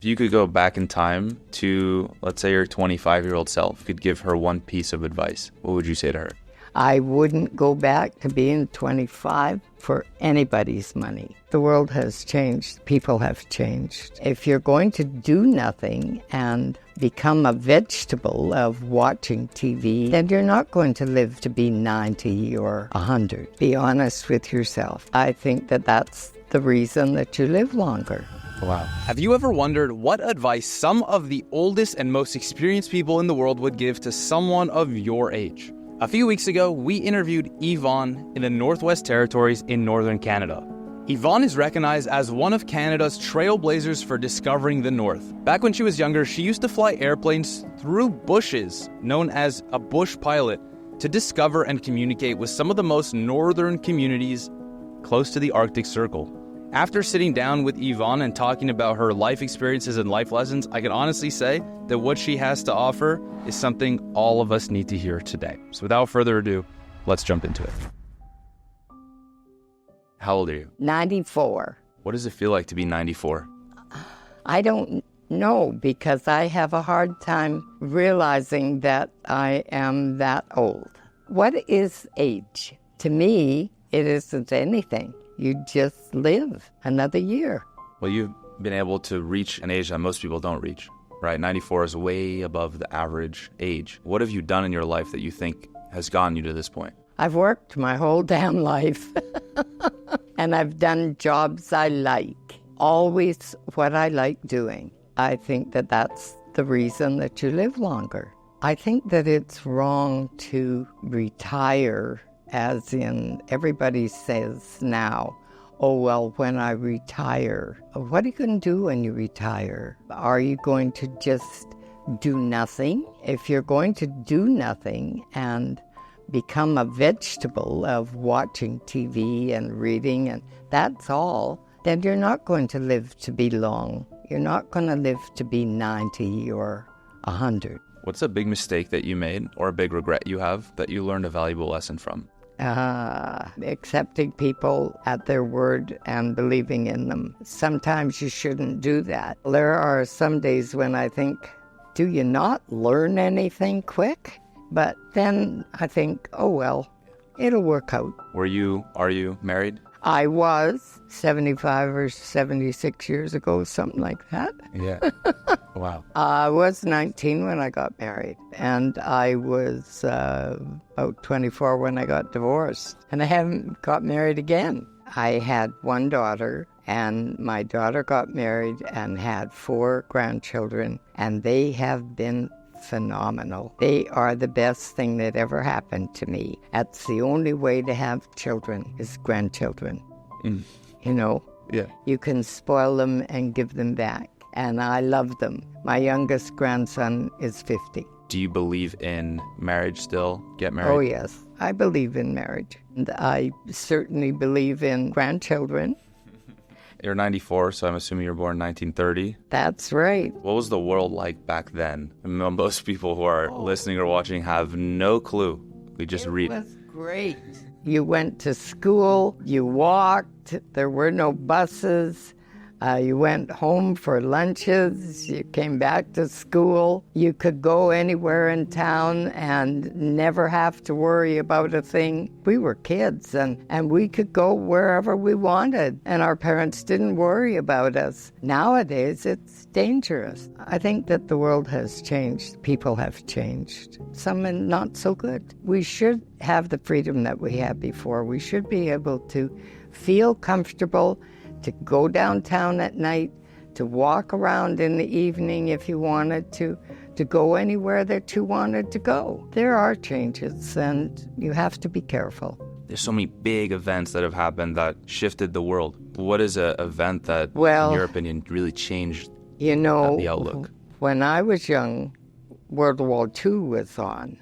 If you could go back in time to, let's say, your 25-year-old self, could give her one piece of advice, what would you say to her? I wouldn't go back to being 25 for anybody's money. The world has changed. People have changed. If you're going to do nothing and become a vegetable of watching TV, then you're not going to live to be 90 or 100. Be honest with yourself. I think that that's the reason that you live longer. Wow. Have you ever wondered what advice some of the oldest and most experienced people in the world would give to someone of your age? A few weeks ago, we interviewed Yvonne in the Northwest Territories in Northern Canada. Yvonne is recognized as one of Canada's trailblazers for discovering the North. Back when she was younger, she used to fly airplanes through bushes, known as a bush pilot, to discover and communicate with some of the most northern communities close to the Arctic Circle. After sitting down with Yvonne and talking about her life experiences and life lessons, I can honestly say that what she has to offer is something all of us need to hear today. So without further ado, let's jump into it. How old are you? 94. What does it feel like to be 94? I don't know, because I have a hard time realizing that I am that old. What is age? To me, it isn't anything. You just live another year. Well, you've been able to reach an age that most people don't reach, right? 94 is way above the average age. What have you done in your life that you think has gotten you to this point? I've worked my whole damn life. And I've done jobs I like. Always what I like doing. I think that that's the reason that you live longer. I think that it's wrong to retire, as in everybody says now, oh, well, when I retire, what are you going to do when you retire? Are you going to just do nothing? If you're going to do nothing and become a vegetable of watching TV and reading, and that's all, then you're not going to live to be long. You're not going to live to be 90 or 100. What's a big mistake that you made or a big regret you have that you learned a valuable lesson from? Accepting people at their word and believing in them. Sometimes you shouldn't do that. There are some days when I think, do you not learn anything quick? But then I think, oh well, it'll work out. Are you married? I was 75 or 76 years ago, something like that. Yeah. Wow. I was 19 when I got married, and I was about 24 when I got divorced, and I haven't got married again. I had one daughter, and my daughter got married and had 4 grandchildren, and they have been phenomenal. They are the best thing that ever happened to me. That's the only way to have children, is grandchildren. You know? Yeah. You can spoil them and give them back. And I love them. My youngest grandson is 50. Do you believe in marriage still? Get married? Oh, yes. I believe in marriage. And I certainly believe in grandchildren. You're 94, so I'm assuming you were born in 1930. That's right. What was the world like back then? Most people who are listening or watching have no clue. We just read. It was great. You went to school, you walked, there were no buses. You went home for lunches, you came back to school. You could go anywhere in town and never have to worry about a thing. We were kids, and we could go wherever we wanted, and our parents didn't worry about us. Nowadays, it's dangerous. I think that the world has changed. People have changed. Some are not so good. We should have the freedom that we had before. We should be able to feel comfortable, to go downtown at night, to walk around in the evening if you wanted to go anywhere that you wanted to go. There are changes, and you have to be careful. There's so many big events that have happened that shifted the world. What is an event that, well, in your opinion, really changed the outlook? When I was young, World War II was on,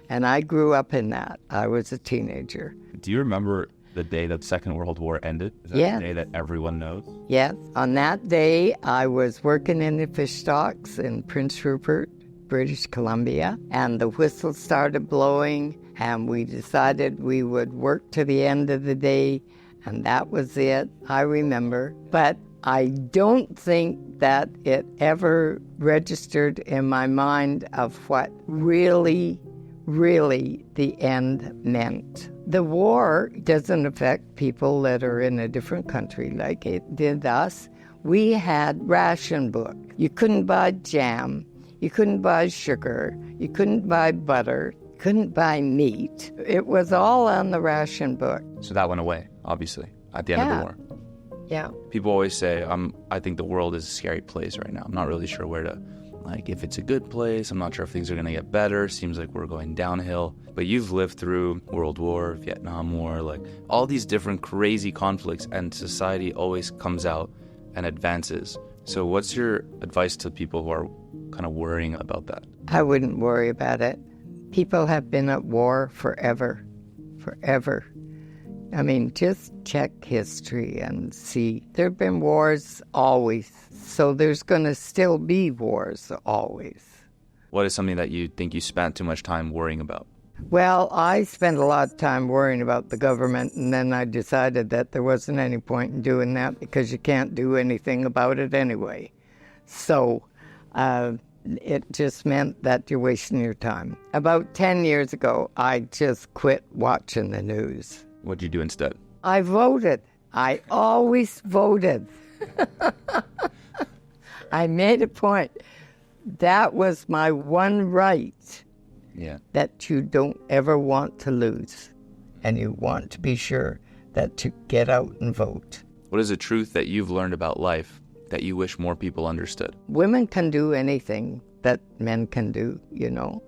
and I grew up in that. I was a teenager. Do you remember the day that the Second World War ended? Is that Yeah. the day that everyone knows? Yes. On that day, I was working in the fish stocks in Prince Rupert, British Columbia, and the whistle started blowing, and we decided we would work to the end of the day, and that was it. I remember. But I don't think that it ever registered in my mind of what really, really the end meant. The war doesn't affect people that are in a different country like it did us. We had ration book. You couldn't buy jam. You couldn't buy sugar. You couldn't buy butter. Couldn't buy meat. It was all on the ration book. So that went away, obviously, at the end of the war. Yeah. People always say, I think the world is a scary place right now. I'm not really sure where to, if it's a good place. I'm not sure if things are going to get better. Seems like we're going downhill. But you've lived through World War, Vietnam War, all these different crazy conflicts, and society always comes out and advances. So what's your advice to people who are kind of worrying about that? I wouldn't worry about it. People have been at war forever. I mean, just check history and see. There have been wars always, so there's going to still be wars always. What is something that you think you spent too much time worrying about? Well, I spent a lot of time worrying about the government, and then I decided that there wasn't any point in doing that because you can't do anything about it anyway. So it just meant that you're wasting your time. About 10 years ago, I just quit watching the news. What'd you do instead? I voted. I always voted. I made a point. That was my one right that you don't ever want to lose. And you want to be sure that you get out and vote. What is a truth that you've learned about life that you wish more people understood? Women can do anything that men can do,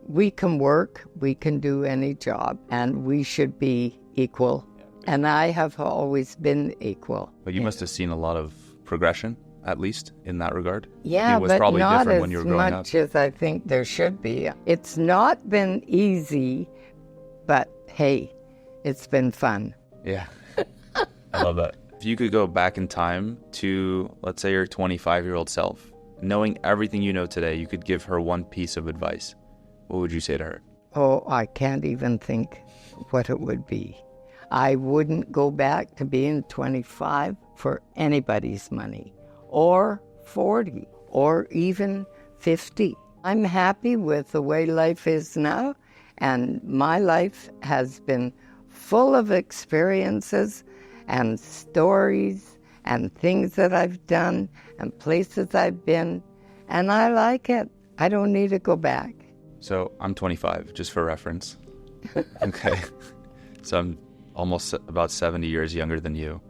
We can work, we can do any job, and we should be equal. And I have always been equal. But you must have seen a lot of progression, at least, in that regard. Yeah, it was but probably not different when you were growing as much as I think there should be. It's not been easy, but hey, it's been fun. Yeah. I love that. If you could go back in time to, let's say, your 25-year-old self, knowing everything you know today, you could give her one piece of advice. What would you say to her? Oh, I can't even think what it would be. I wouldn't go back to being 25 for anybody's money, or 40, or even 50. I'm happy with the way life is now, and my life has been full of experiences and stories and things that I've done and places I've been, and I like it. I don't need to go back. So I'm 25, just for reference. Okay. So I'm almost about 70 years younger than you.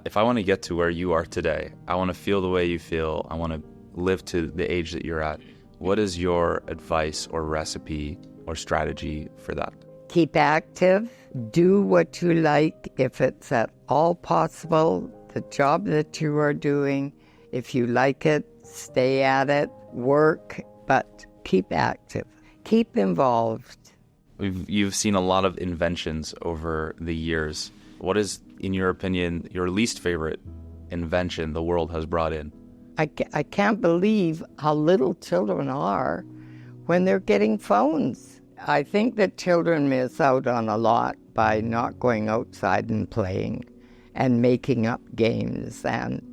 If I want to get to where you are today, I want to feel the way you feel, I want to live to the age that you're at. What is your advice or recipe or strategy for that? Keep active. Do what you like if it's at all possible. The job that you are doing, if you like it, stay at it, work, but keep active. Keep involved. You've seen a lot of inventions over the years. What is, in your opinion, your least favorite invention the world has brought in? I can't believe how little children are when they're getting phones. I think that children miss out on a lot by not going outside and playing and making up games and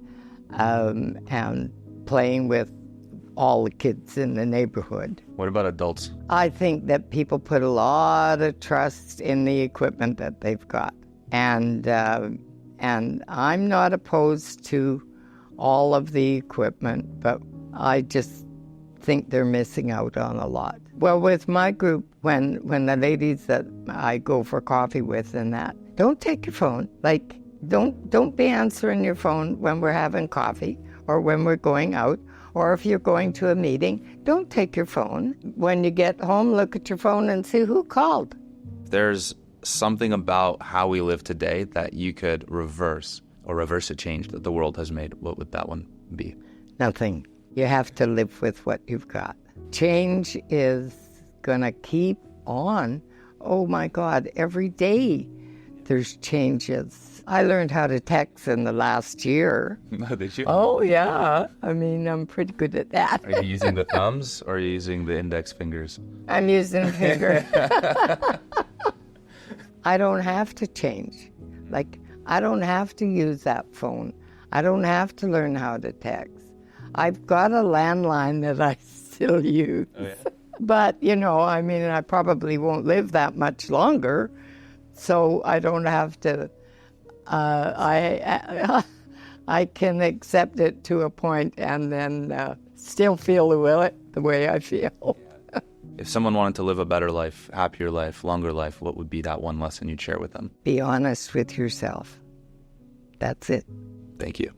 playing with all the kids in the neighborhood. What about adults? I think that people put a lot of trust in the equipment that they've got. And I'm not opposed to all of the equipment, but I just think they're missing out on a lot. Well, with my group, when the ladies that I go for coffee with and that, don't take your phone. Don't be answering your phone when we're having coffee or when we're going out. Or if you're going to a meeting, don't take your phone. When you get home, look at your phone and see who called. There's something about how we live today that you could reverse a change that the world has made. What would that one be? Nothing. You have to live with what you've got. Change is going to keep on. Oh my God, every day there's changes. I learned how to text in the last year. Did you? Oh, yeah. I mean, I'm pretty good at that. Are you using the thumbs or are you using the index fingers? I'm using finger. I don't have to change. I don't have to use that phone. I don't have to learn how to text. I've got a landline that I still use. Oh, yeah. But, I probably won't live that much longer, so I don't have to, I can accept it to a point and then still feel the way I feel. If someone wanted to live a better life, happier life, longer life, what would be that one lesson you'd share with them? Be honest with yourself. That's it. Thank you.